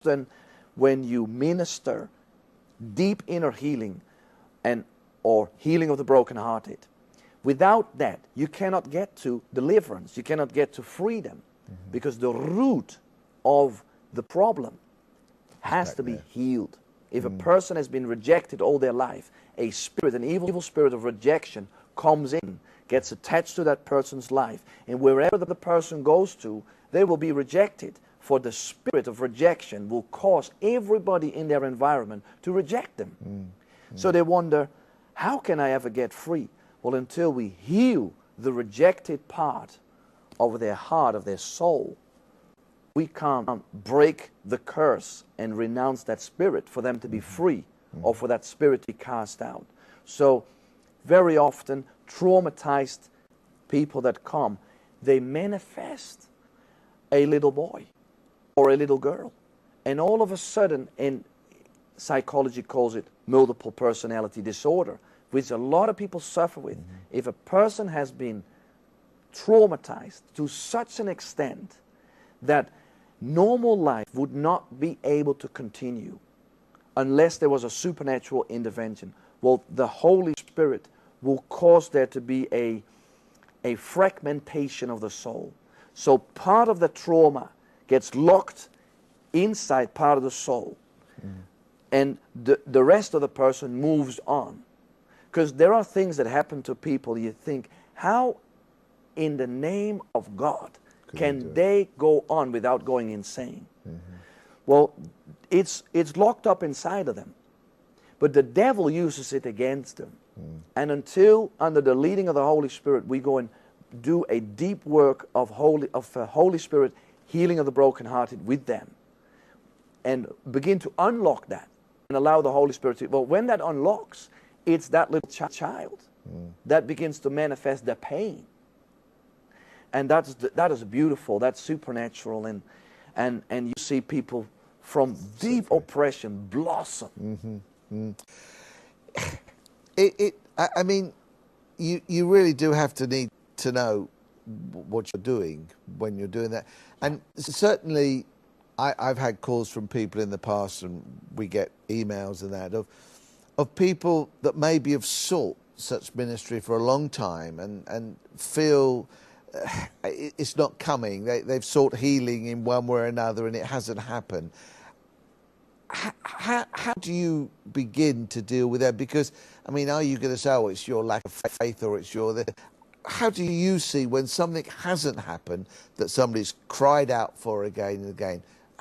often when you minister deep inner healing or healing of the brokenhearted, without that, you cannot get to deliverance. You cannot get to freedom, because the root of the problem has to be healed. If a person has been rejected all their life, a spirit, an evil spirit of rejection comes in, gets attached to that person's life, and wherever the person goes to, they will be rejected. For the spirit of rejection will cause everybody in their environment to reject them. So they wonder, how can I ever get free? Well, until we heal the rejected part of their heart, of their soul, we can't break the curse and renounce that spirit for them to be free, or for that spirit to be cast out. So very often traumatized people that come, they manifest a little boy or a little girl, and all of a sudden, and psychology calls it multiple personality disorder, which a lot of people suffer with. If a person has been traumatized to such an extent that normal life would not be able to continue unless there was a supernatural intervention, well, the Holy Spirit will cause there to be a fragmentation of the soul. So part of the trauma gets locked inside part of the soul, and the rest of the person moves on. Because there are things that happen to people, you think, how in the name of God can they go on without going insane? Well, it's locked up inside of them, but the devil uses it against them. And until, under the leading of the Holy Spirit, we go and do a deep work of Holy Spirit healing of the brokenhearted with them, and begin to unlock that and allow the Holy Spirit to, well, when that unlocks, it's that little child that begins to manifest the pain. And that is beautiful, that's supernatural, and you see people from deep oppression blossom. I mean, you really do have to need to know what you're doing when you're doing that. And certainly I've had calls from people in the past, and we get emails and that, of people that maybe have sought such ministry for a long time and feel it's not coming. They've sought healing in one way or another and it hasn't happened. How do you begin to deal with that? Because, I mean, are you going to say, oh, it's your lack of faith, or it's your... How do you see when something hasn't happened that somebody's cried out for again and again?